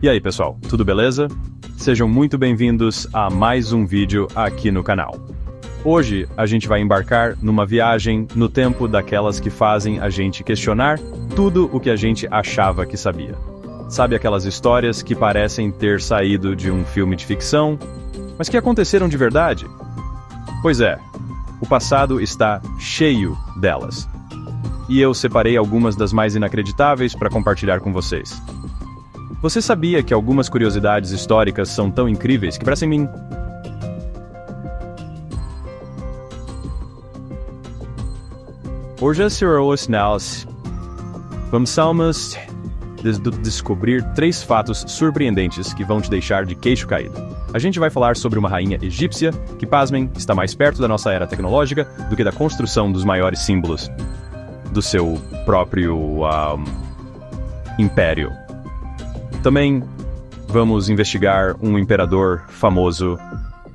E aí pessoal, tudo beleza? Sejam muito bem-vindos a mais um vídeo aqui no canal. Hoje a gente vai embarcar numa viagem no tempo daquelas que fazem a gente questionar tudo o que a gente achava que sabia. Sabe aquelas histórias que parecem ter saído de um filme de ficção, mas que aconteceram de verdade? Pois é, o passado está cheio delas. E eu separei algumas das mais inacreditáveis para compartilhar com vocês. Você sabia que algumas curiosidades históricas são tão incríveis que parecem mim? Hoje vamos descobrir 3 fatos surpreendentes que vão te deixar de queixo caído. A gente vai falar sobre uma rainha egípcia que, pasmem, está mais perto da nossa era tecnológica do que da construção dos maiores símbolos do seu próprio império. Também vamos investigar um imperador famoso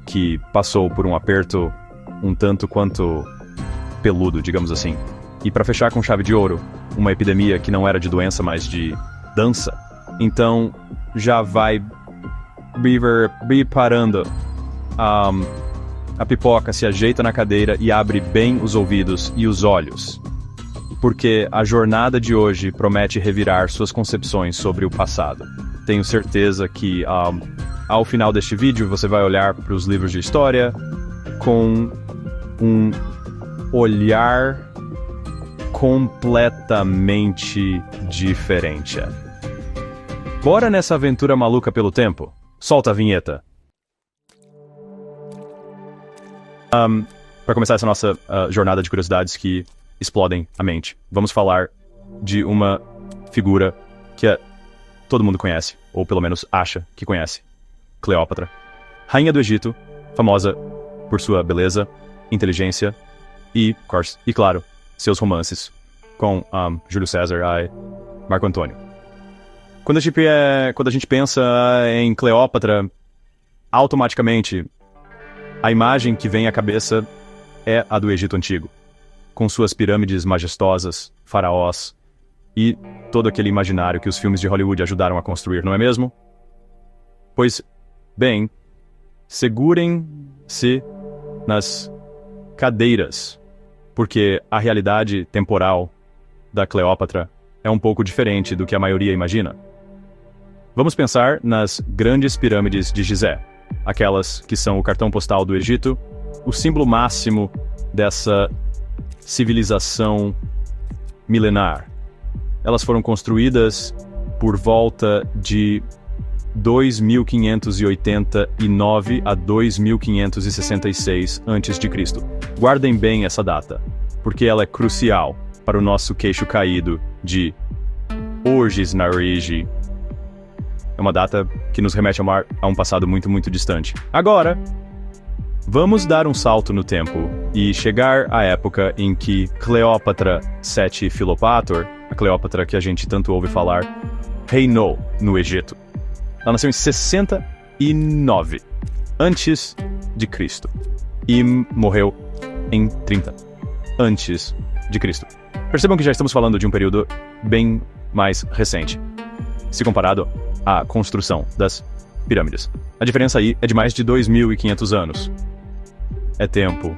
que passou por um aperto um tanto quanto peludo, digamos assim. E para fechar com chave de ouro, uma epidemia que não era de doença, mas de dança. Então, já vai preparando. A pipoca se ajeita na cadeira e abre bem os ouvidos e os olhos. Porque a jornada de hoje promete revirar suas concepções sobre o passado. Tenho certeza que, ao final deste vídeo, você vai olhar para os livros de história com um olhar completamente diferente. Bora nessa aventura maluca pelo tempo? Solta a vinheta. Para começar essa nossa jornada de curiosidades que explodem a mente, vamos falar de uma figura que todo mundo conhece, ou pelo menos acha que conhece. Cleópatra, rainha do Egito, famosa por sua beleza, inteligência e, claro, seus romances com Júlio César e Marco Antônio. Quando a gente pensa em Cleópatra, automaticamente a imagem que vem à cabeça é a do Egito Antigo, com suas pirâmides majestosas, faraós e todo aquele imaginário que os filmes de Hollywood ajudaram a construir, não é mesmo? Pois bem, segurem-se nas cadeiras, porque a realidade temporal da Cleópatra é um pouco diferente do que a maioria imagina. Vamos pensar nas grandes pirâmides de Gizé, aquelas que são o cartão postal do Egito, o símbolo máximo dessa civilização milenar. Elas foram construídas por volta de 2589 a 2566 a.C. Guardem bem essa data, porque ela é crucial para o nosso queixo caído de Orges-Narigi. É uma data que nos remete a um passado muito, muito distante. Agora, vamos dar um salto no tempo e chegar à época em que Cleópatra VII Filopator, a Cleópatra que a gente tanto ouve falar, reinou no Egito. Ela nasceu em 69 antes de Cristo e morreu em 30 antes de Cristo. Percebam que já estamos falando de um período bem mais recente, se comparado à construção das pirâmides. A diferença aí é de mais de 2.500 anos. É tempo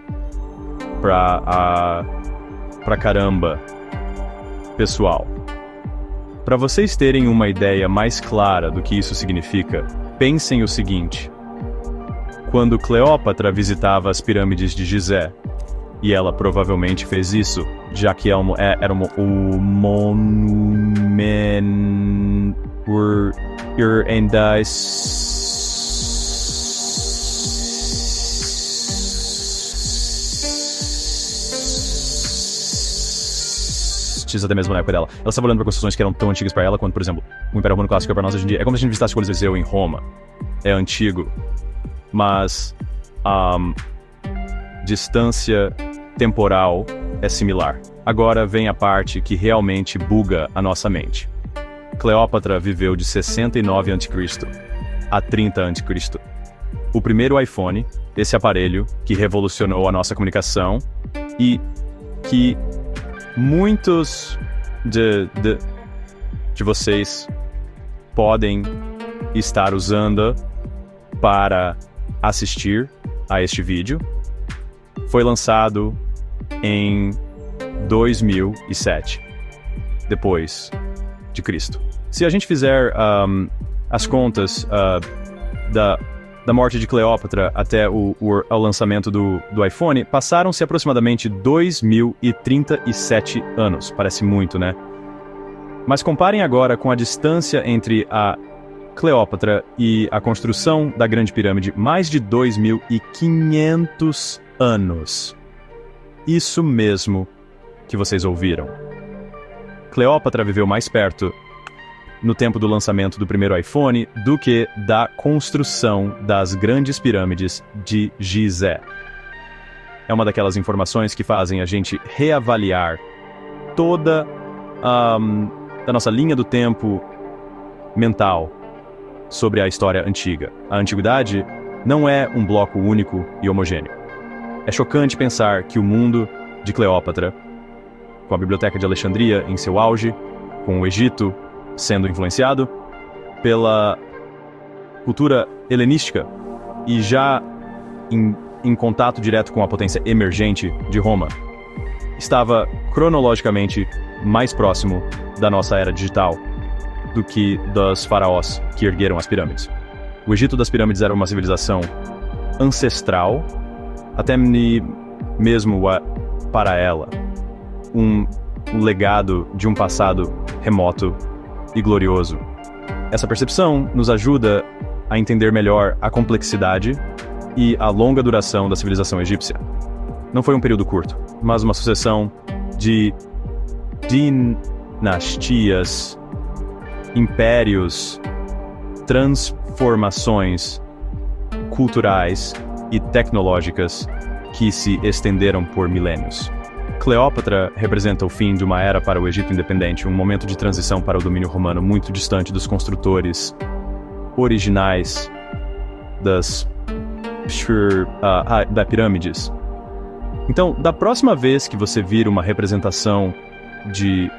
pra caramba, pessoal. Para vocês terem uma ideia mais clara do que isso significa, pensem o seguinte. Quando Cleópatra visitava as pirâmides de Gizé, e ela provavelmente fez isso, já que era o monumento até mesmo na época dela. Ela estava olhando para construções que eram tão antigas para ela quanto, por exemplo, o Império Romano Clássico para nós hoje em dia. É como se a gente visitasse o Coliseu em Roma. É antigo, mas a distância temporal é similar. Agora vem a parte que realmente buga a nossa mente. Cleópatra viveu de 69 a.C. a 30 a.C. O primeiro iPhone, esse aparelho que revolucionou a nossa comunicação e que muitos de vocês podem estar usando para assistir a este vídeo foi lançado em 2007, depois de Cristo. Se a gente fizer as contas da morte de Cleópatra até o lançamento do iPhone, passaram-se aproximadamente 2037 anos. Parece muito, né? Mas comparem agora com a distância entre a Cleópatra e a construção da Grande Pirâmide, mais de 2.500 anos. Isso mesmo que vocês ouviram. Cleópatra viveu mais perto no tempo do lançamento do primeiro iPhone do que da construção das grandes pirâmides de Gizé. É uma daquelas informações que fazem a gente reavaliar toda a nossa linha do tempo mental sobre a história antiga. A antiguidade não é um bloco único e homogêneo. É chocante pensar que o mundo de Cleópatra, com a Biblioteca de Alexandria em seu auge, com o Egito sendo influenciado pela cultura helenística e já em contato direto com a potência emergente de Roma, estava cronologicamente mais próximo da nossa era digital do que dos faraós que ergueram as pirâmides. O Egito das pirâmides era uma civilização ancestral, até mesmo para ela, um legado de um passado remoto e glorioso. Essa percepção nos ajuda a entender melhor a complexidade e a longa duração da civilização egípcia. Não foi um período curto, mas uma sucessão de dinastias, impérios, transformações culturais e tecnológicas que se estenderam por milênios. Cleópatra representa o fim de uma era para o Egito independente, um momento de transição para o domínio romano muito distante dos construtores originais das pirâmides. Então, da próxima vez que você vir uma representação de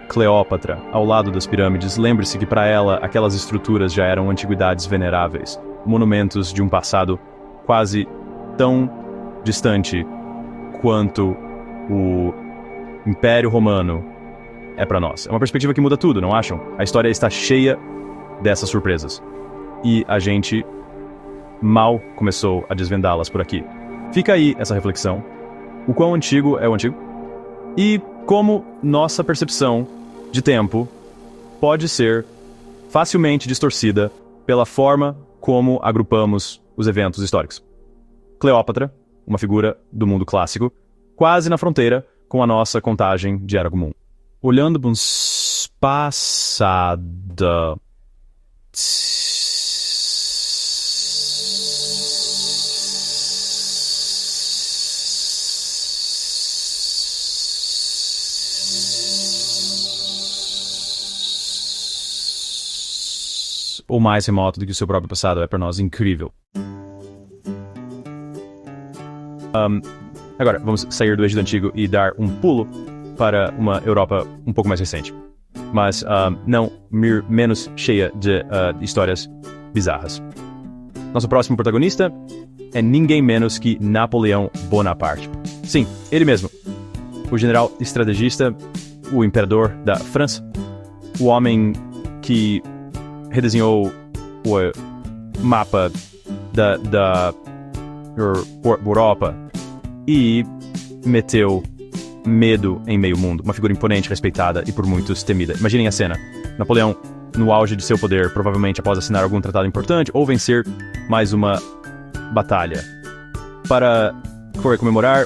Cleópatra ao lado das pirâmides, lembre-se que para ela aquelas estruturas já eram antiguidades veneráveis, monumentos de um passado quase tão distante quanto o Império Romano é para nós. É uma perspectiva que muda tudo, não acham? A história está cheia dessas surpresas. E a gente mal começou a desvendá-las por aqui. Fica aí essa reflexão. O quão antigo é o antigo? E como nossa percepção de tempo pode ser facilmente distorcida pela forma como agrupamos os eventos históricos. Cleópatra, uma figura do mundo clássico, quase na fronteira com a nossa contagem de era comum. Olhando para um passado ou mais remoto do que o seu próprio passado é para nós incrível. Agora, vamos sair do Egito Antigo e dar um pulo para uma Europa um pouco mais recente, mas não menos cheia de histórias bizarras. Nosso próximo protagonista é ninguém menos que Napoleão Bonaparte. Sim, ele mesmo. O general estrategista, o imperador da França, o homem que redesenhou o mapa da Europa e meteu medo em meio mundo. Uma figura imponente, respeitada e por muitos temida. Imaginem a cena. Napoleão, no auge de seu poder, provavelmente após assinar algum tratado importante ou vencer mais uma batalha. Para comemorar,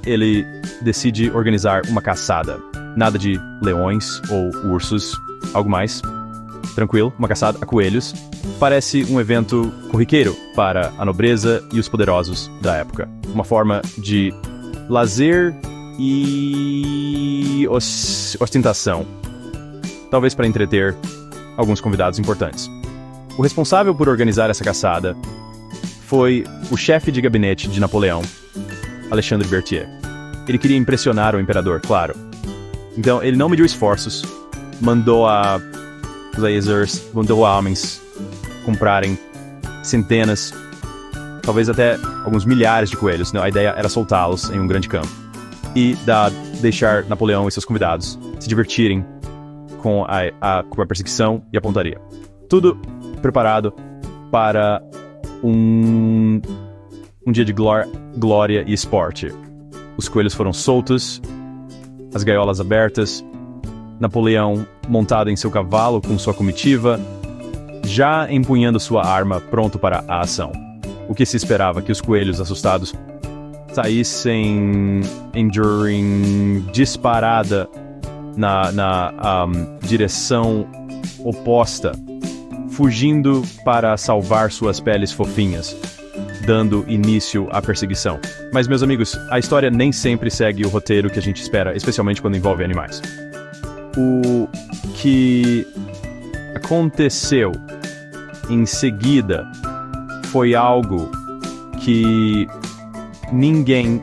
ele decide organizar uma caçada. Nada de leões ou ursos, algo mais tranquilo, uma caçada a coelhos. Parece um evento corriqueiro para a nobreza e os poderosos da época. Uma forma de lazer e ostentação. Talvez para entreter alguns convidados importantes. O responsável por organizar essa caçada foi o chefe de gabinete de Napoleão, Alexandre Berthier. Ele queria impressionar o imperador, claro. Então ele não mediu esforços, mandou a lasers, mandou homens comprarem centenas, talvez até alguns milhares de coelhos. A ideia era soltá-los em um grande campo e deixar Napoleão e seus convidados se divertirem com a perseguição e a pontaria. Tudo preparado para um dia de glória e esporte. Os coelhos foram soltos, as gaiolas abertas, Napoleão montado em seu cavalo com sua comitiva, já empunhando sua arma pronto para a ação. O que se esperava que os coelhos assustados saíssem em disparada na direção oposta, fugindo para salvar suas peles fofinhas, dando início à perseguição. Mas, meus amigos, a história nem sempre segue o roteiro que a gente espera, especialmente quando envolve animais. O que aconteceu em seguida foi algo que ninguém,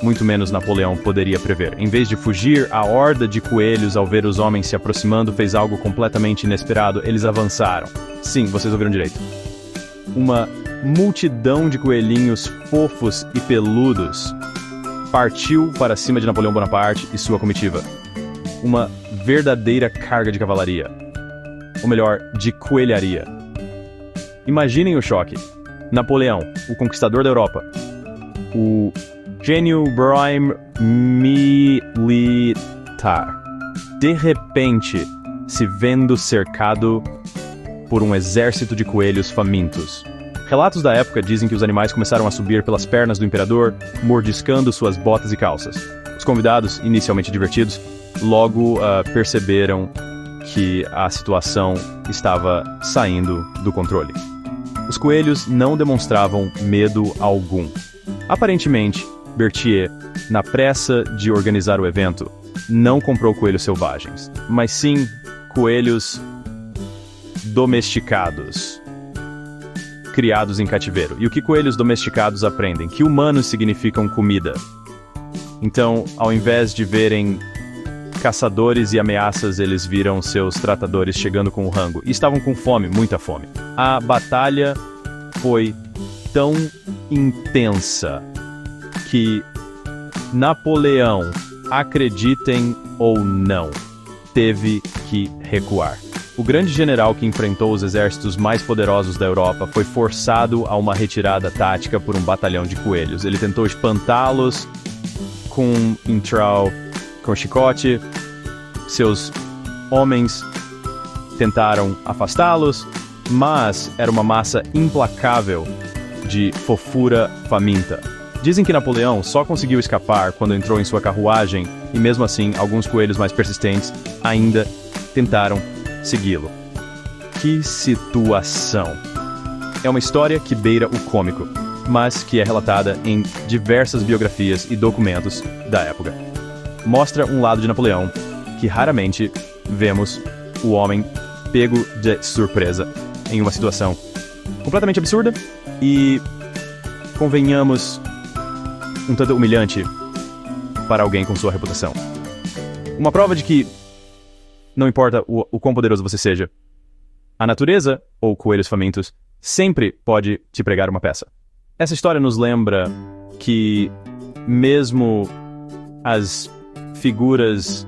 muito menos Napoleão, poderia prever. Em vez de fugir, a horda de coelhos, ao ver os homens se aproximando, fez algo completamente inesperado. Eles avançaram. Sim, vocês ouviram direito. Uma multidão de coelhinhos fofos e peludos partiu para cima de Napoleão Bonaparte e sua comitiva. Uma verdadeira carga de cavalaria. Ou melhor, de coelharia. Imaginem o choque. Napoleão, o conquistador da Europa, o gênio prime militar, de repente se vendo cercado por um exército de coelhos famintos. Relatos da época dizem que os animais começaram a subir pelas pernas do imperador, mordiscando suas botas e calças. Os convidados, inicialmente divertidos, logo perceberam que a situação estava saindo do controle. Os coelhos não demonstravam medo algum. Aparentemente, Berthier, na pressa de organizar o evento, não comprou coelhos selvagens, mas sim coelhos domesticados, criados em cativeiro. E o que coelhos domesticados aprendem? Que humanos significam comida. Então, ao invés de verem caçadores e ameaças, eles viram seus tratadores chegando com o rango. E estavam com fome, muita fome. A batalha foi tão intensa que Napoleão, acreditem ou não, teve que recuar. O grande general que enfrentou os exércitos mais poderosos da Europa foi forçado a uma retirada tática por um batalhão de coelhos. Ele tentou espantá-los com chicote, seus homens tentaram afastá-los, mas era uma massa implacável de fofura faminta. Dizem que Napoleão só conseguiu escapar quando entrou em sua carruagem e mesmo assim alguns coelhos mais persistentes ainda tentaram segui-lo. Que situação! É uma história que beira o cômico, mas que é relatada em diversas biografias e documentos da época. Mostra um lado de Napoleão que raramente vemos o homem pego de surpresa em uma situação completamente absurda e, convenhamos, um tanto humilhante para alguém com sua reputação. Uma prova de que não importa o quão poderoso você seja, a natureza, ou coelhos famintos, sempre pode te pregar uma peça. Essa história nos lembra que mesmo as figuras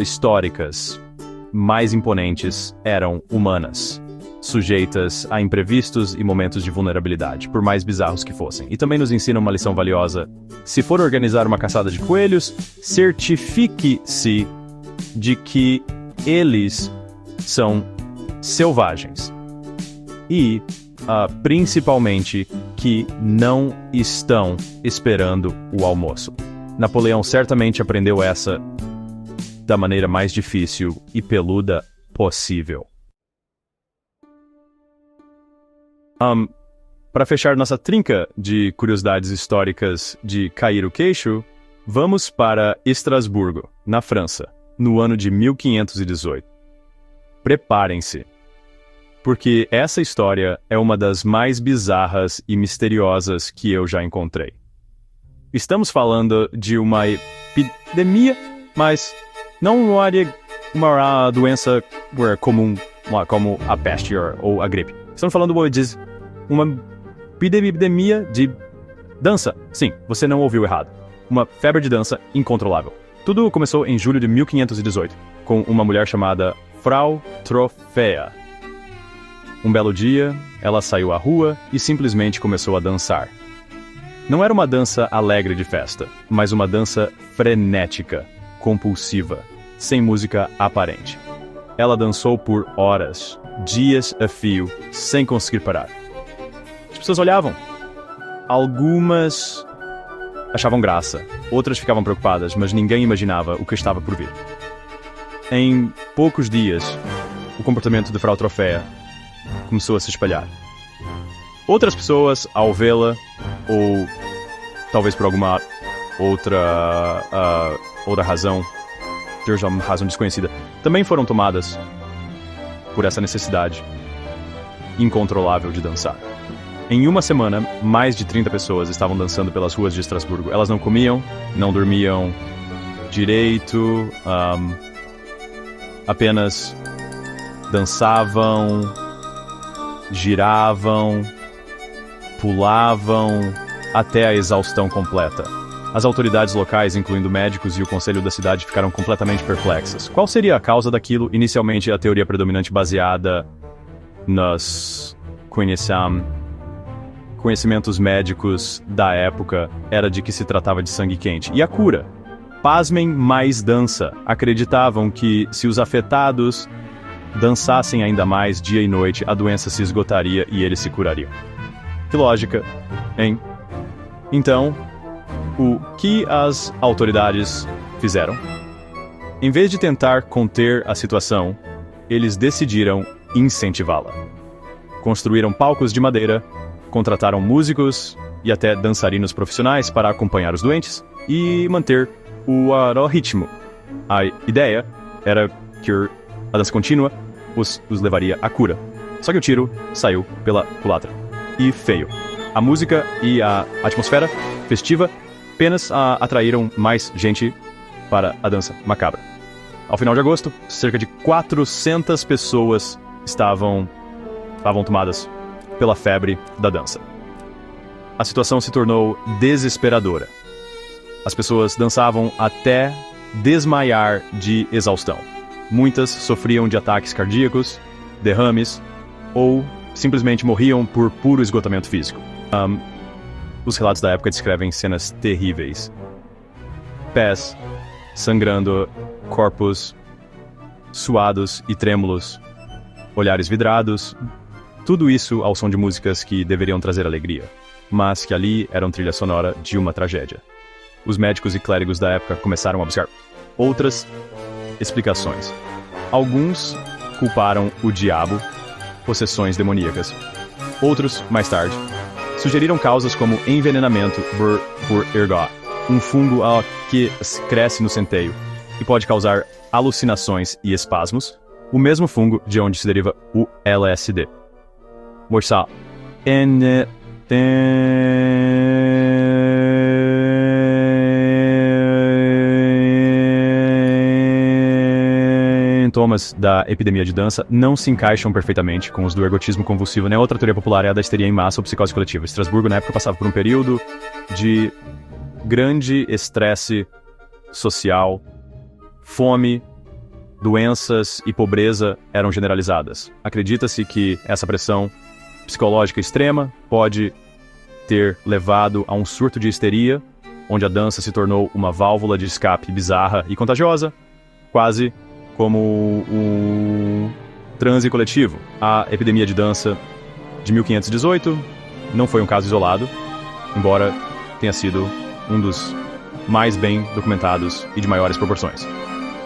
históricas mais imponentes eram humanas, sujeitas a imprevistos e momentos de vulnerabilidade, por mais bizarros que fossem. E também nos ensina uma lição valiosa. Se for organizar uma caçada de coelhos, certifique-se de que eles são selvagens. E, principalmente, que não estão esperando o almoço. Napoleão certamente aprendeu essa da maneira mais difícil e peluda possível. Para fechar nossa trinca de curiosidades históricas de cair o queixo, vamos para Estrasburgo, na França, no ano de 1518. Preparem-se, porque essa história é uma das mais bizarras e misteriosas que eu já encontrei. Estamos falando de uma epidemia, mas não uma doença comum como a peste ou a gripe. Estamos falando de uma epidemia de dança. Sim, você não ouviu errado. Uma febre de dança incontrolável. Tudo começou em julho de 1518, com uma mulher chamada Frau Troffea. Um belo dia, ela saiu à rua e simplesmente começou a dançar. Não era uma dança alegre de festa, mas uma dança frenética, compulsiva, sem música aparente. Ela dançou por horas, dias a fio, sem conseguir parar. As pessoas olhavam. Algumas achavam graça, outras ficavam preocupadas, mas ninguém imaginava o que estava por vir. Em poucos dias, o comportamento de Frau Troffea começou a se espalhar. Outras pessoas, ao vê-la, ou talvez por alguma outra razão, uma razão desconhecida, também foram tomadas por essa necessidade incontrolável de dançar. Em uma semana, mais de 30 pessoas estavam dançando pelas ruas de Estrasburgo. Elas não comiam, não dormiam direito, apenas dançavam, giravam, pulavam até a exaustão completa. As autoridades locais, incluindo médicos e o conselho da cidade, ficaram completamente perplexas. Qual seria a causa daquilo? Inicialmente, a teoria predominante baseada nos conhecimentos médicos da época era de que se tratava de sangue quente. E a cura? Pasmem, mais dança. Acreditavam que se os afetados dançassem ainda mais dia e noite, a doença se esgotaria e eles se curariam. Que lógica, hein? Então, o que as autoridades fizeram? Em vez de tentar conter a situação, eles decidiram incentivá-la. Construíram palcos de madeira, contrataram músicos e até dançarinos profissionais para acompanhar os doentes e manter o ritmo. A ideia era que a dança contínua os levaria à cura. Só que o tiro saiu pela culatra. E feio. A música e a atmosfera festiva apenas atraíram mais gente para a dança macabra. Ao final de agosto, cerca de 400 pessoas estavam tomadas pela febre da dança. A situação se tornou desesperadora. As pessoas dançavam até desmaiar de exaustão. Muitas sofriam de ataques cardíacos, derrames ou simplesmente morriam por puro esgotamento físico. Os relatos da época descrevem cenas terríveis. Pés sangrando, corpos suados e trêmulos, olhares vidrados, tudo isso ao som de músicas que deveriam trazer alegria, mas que ali eram trilha sonora de uma tragédia. Os médicos e clérigos da época começaram a buscar outras explicações. Alguns culparam o diabo, possessões demoníacas. Outros, mais tarde, sugeriram causas como envenenamento por ergot, um fungo que cresce no centeio e pode causar alucinações e espasmos, o mesmo fungo de onde se deriva o LSD. Morsal. Sintomas da epidemia de dança não se encaixam perfeitamente com os do ergotismo convulsivo, né? Outra teoria popular é a da histeria em massa ou psicose coletiva. Estrasburgo, na época, passava por um período de grande estresse social, fome, doenças e pobreza eram generalizadas. Acredita-se que essa pressão psicológica extrema pode ter levado a um surto de histeria, onde a dança se tornou uma válvula de escape bizarra e contagiosa, quase como o transe coletivo. A epidemia de dança de 1518 não foi um caso isolado, embora tenha sido um dos mais bem documentados e de maiores proporções.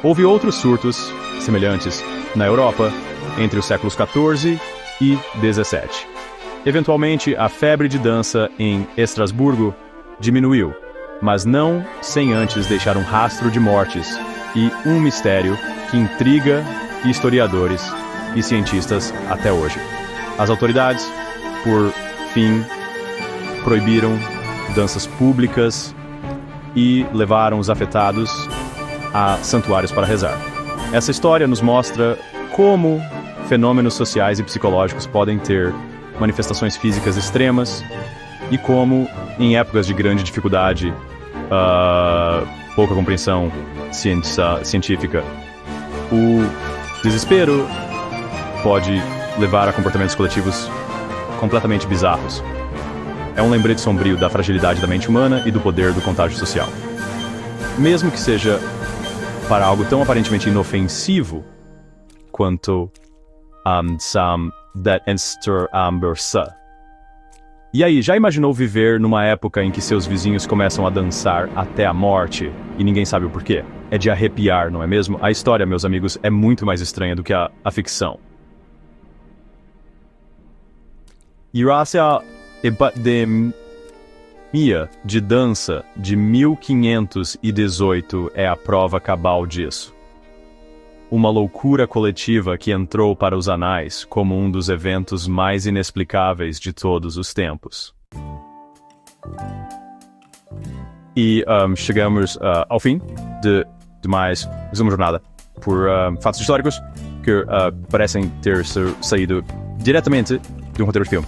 Houve outros surtos semelhantes na Europa entre os séculos XIV e XVII. Eventualmente, a febre de dança em Estrasburgo diminuiu, mas não sem antes deixar um rastro de mortes e um mistério que intriga historiadores e cientistas até hoje. As autoridades, por fim, proibiram danças públicas e levaram os afetados a santuários para rezar. Essa história nos mostra como fenômenos sociais e psicológicos podem ter manifestações físicas extremas e como, em épocas de grande dificuldade, pouca compreensão científica, o desespero pode levar a comportamentos coletivos completamente bizarros. É um lembrete sombrio da fragilidade da mente humana e do poder do contágio social. Mesmo que seja para algo tão aparentemente inofensivo quanto E aí, já imaginou viver numa época em que seus vizinhos começam a dançar até a morte e ninguém sabe o porquê? É de arrepiar, não é mesmo? A história, meus amigos, é muito mais estranha do que a ficção. Irá-se a epidemia de dança de 1518 é a prova cabal disso. Uma loucura coletiva que entrou para os anais como um dos eventos mais inexplicáveis de todos os tempos. E chegamos ao fim de mais uma jornada por fatos históricos que parecem ter saído diretamente de um roteiro de filme.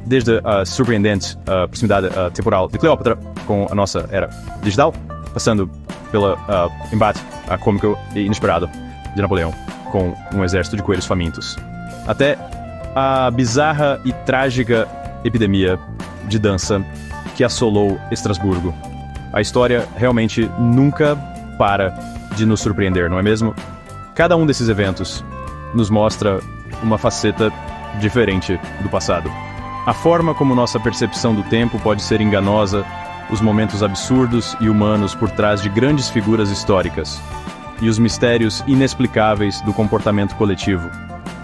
Desde a surpreendente proximidade temporal de Cleópatra com a nossa era digital, passando pelo embate cômico e inesperado de Napoleão com um exército de coelhos famintos, até a bizarra e trágica epidemia de dança que assolou Estrasburgo. A história realmente nunca para de nos surpreender, não é mesmo? Cada um desses eventos nos mostra uma faceta diferente do passado. A forma como nossa percepção do tempo pode ser enganosa, os momentos absurdos e humanos por trás de grandes figuras históricas, e os mistérios inexplicáveis do comportamento coletivo.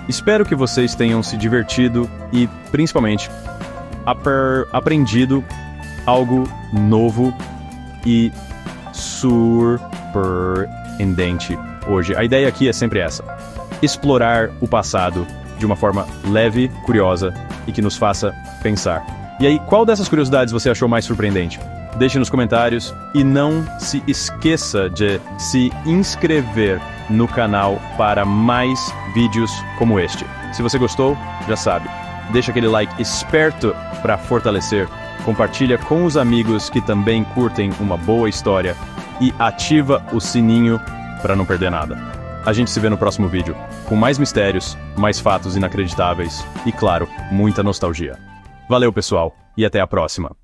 Espero que vocês tenham se divertido e, principalmente, aprendido algo novo e surpreendente hoje. A ideia aqui é sempre essa: explorar o passado de uma forma leve, curiosa e que nos faça pensar. E aí, qual dessas curiosidades você achou mais surpreendente? Deixe nos comentários e não se esqueça de se inscrever no canal para mais vídeos como este. Se você gostou, já sabe, deixa aquele like esperto para fortalecer, compartilha com os amigos que também curtem uma boa história e ativa o sininho para não perder nada. A gente se vê no próximo vídeo, com mais mistérios, mais fatos inacreditáveis e, claro, muita nostalgia. Valeu, pessoal, e até a próxima!